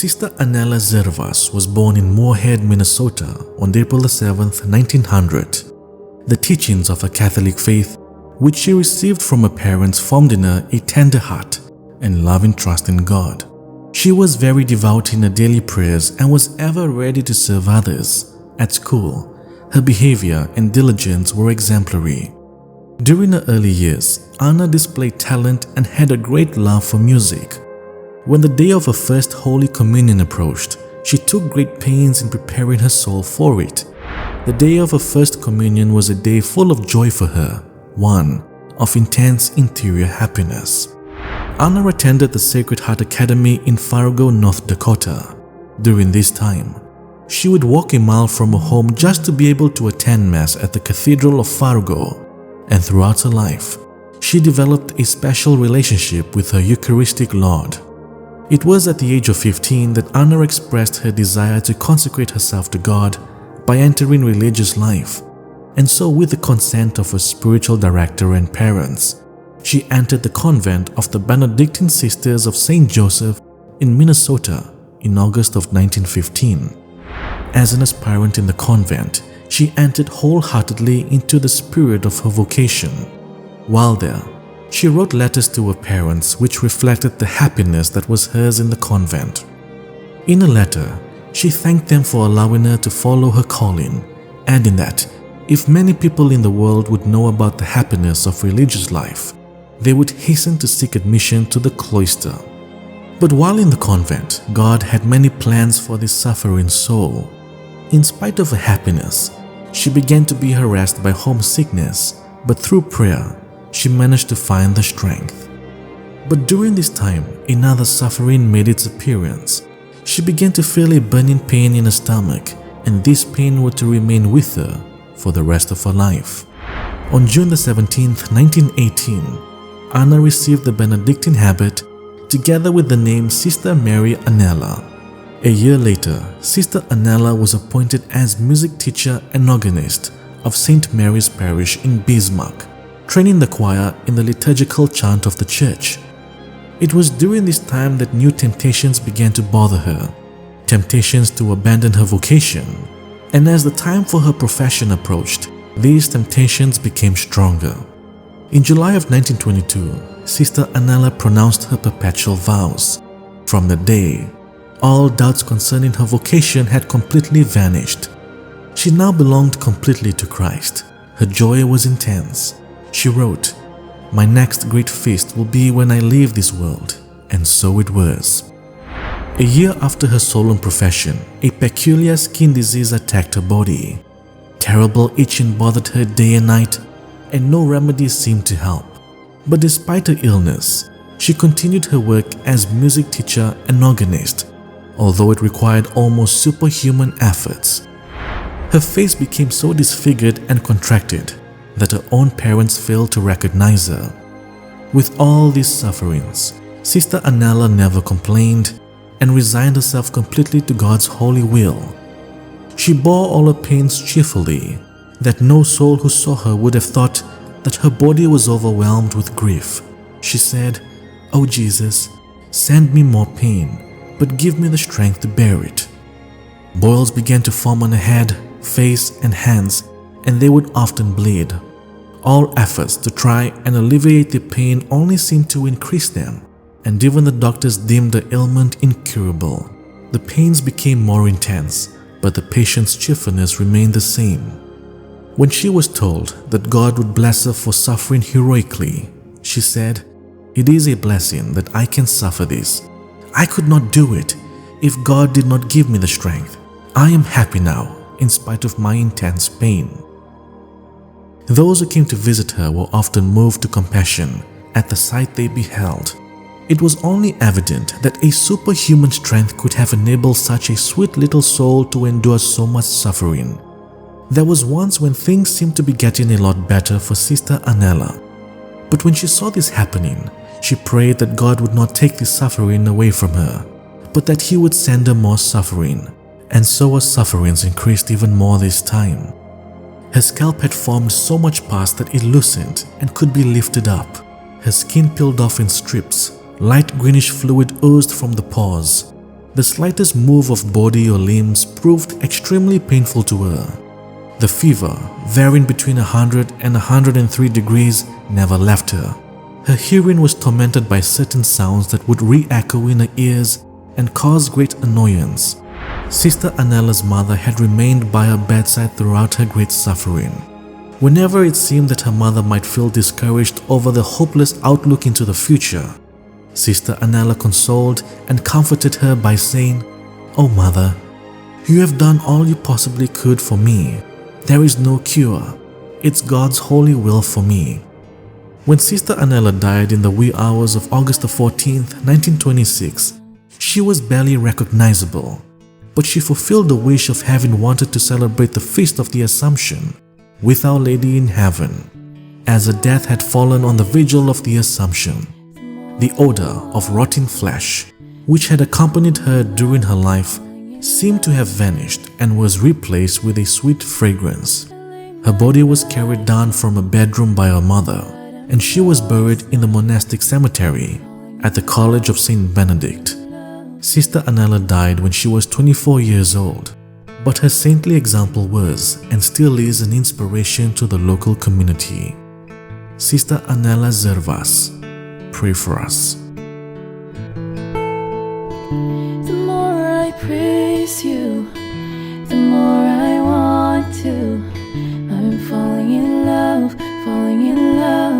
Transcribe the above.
Sister Annella Zervas was born in Moorhead, Minnesota on April 7, 1900. The teachings of her Catholic faith, which she received from her parents, formed in her a tender heart and loving trust in God. She was very devout in her daily prayers and was ever ready to serve others. At school, her behavior and diligence were exemplary. During her early years, Anna displayed talent and had a great love for music. When the day of her first Holy Communion approached, she took great pains in preparing her soul for it. The day of her first communion was a day full of joy for her, one of intense interior happiness. Anna attended the Sacred Heart Academy in Fargo, North Dakota. During this time, she would walk a mile from her home just to be able to attend Mass at the Cathedral of Fargo, and throughout her life, she developed a special relationship with her Eucharistic Lord. It was at the age of 15 that Anna expressed her desire to consecrate herself to God by entering religious life, and so with the consent of her spiritual director and parents, she entered the convent of the Benedictine Sisters of St. Joseph in Minnesota in August of 1915. As an aspirant in the convent, she entered wholeheartedly into the spirit of her vocation. While there, she wrote letters to her parents which reflected the happiness that was hers in the convent. In a letter, she thanked them for allowing her to follow her calling, adding that if many people in the world would know about the happiness of religious life, they would hasten to seek admission to the cloister. But while in the convent, God had many plans for this suffering soul. In spite of her happiness, she began to be harassed by homesickness, but through prayer, she managed to find the strength. But during this time, another suffering made its appearance. She began to feel a burning pain in her stomach, and this pain would to remain with her for the rest of her life. On June 17, 1918, Anna received the Benedictine habit together with the name Sister Mary Annella. A year later, Sister Annella was appointed as music teacher and organist of St. Mary's Parish in Bismarck, training the choir in the liturgical chant of the church. It was during this time that new temptations began to bother her, temptations to abandon her vocation, and as the time for her profession approached, these temptations became stronger. In July of 1922, Sister Annella pronounced her perpetual vows. From that day, all doubts concerning her vocation had completely vanished. She now belonged completely to Christ. Her joy was intense. She wrote, "My next great feast will be when I leave this world," and so it was. A year after her solemn profession, a peculiar skin disease attacked her body. Terrible itching bothered her day and night, and no remedies seemed to help. But despite her illness, she continued her work as music teacher and organist, although it required almost superhuman efforts. Her face became so disfigured and contracted that her own parents failed to recognize her. With all these sufferings, Sister Annella never complained and resigned herself completely to God's holy will. She bore all her pains cheerfully, that no soul who saw her would have thought that her body was overwhelmed with grief. She said, "O Jesus, send me more pain, but give me the strength to bear it." Boils began to form on her head, face, and hands, and they would often bleed. All efforts to try and alleviate the pain only seemed to increase them, and even the doctors deemed the ailment incurable. The pains became more intense, but the patient's cheerfulness remained the same. When she was told that God would bless her for suffering heroically, she said, "It is a blessing that I can suffer this. I could not do it if God did not give me the strength. I am happy now, in spite of my intense pain." Those who came to visit her were often moved to compassion at the sight they beheld. It was only evident that a superhuman strength could have enabled such a sweet little soul to endure so much suffering. There was once when things seemed to be getting a lot better for Sister Annella. But when she saw this happening, she prayed that God would not take this suffering away from her, but that He would send her more suffering, and so her sufferings increased even more this time. Her scalp had formed so much pus that it loosened and could be lifted up. Her skin peeled off in strips. Light greenish fluid oozed from the pores. The slightest move of body or limbs proved extremely painful to her. The fever, varying between 100 and 103 degrees, never left her. Her hearing was tormented by certain sounds that would re-echo in her ears and cause great annoyance. Sister Annella's mother had remained by her bedside throughout her great suffering. Whenever it seemed that her mother might feel discouraged over the hopeless outlook into the future, Sister Annella consoled and comforted her by saying, "Oh mother, you have done all you possibly could for me. There is no cure. It's God's holy will for me." When Sister Annella died in the wee hours of August 14th, 1926, she was barely recognizable, but she fulfilled the wish of having wanted to celebrate the Feast of the Assumption with Our Lady in Heaven, as her death had fallen on the vigil of the Assumption. The odor of rotting flesh, which had accompanied her during her life, seemed to have vanished and was replaced with a sweet fragrance. Her body was carried down from her bedroom by her mother, and she was buried in the monastic cemetery at the College of St. Benedict. Sister Annella died when she was 24 years old, but her saintly example was and still is an inspiration to the local community. Sister Annella Zervas, pray for us. The more I praise you, the more I want to. I'm falling in love, falling in love.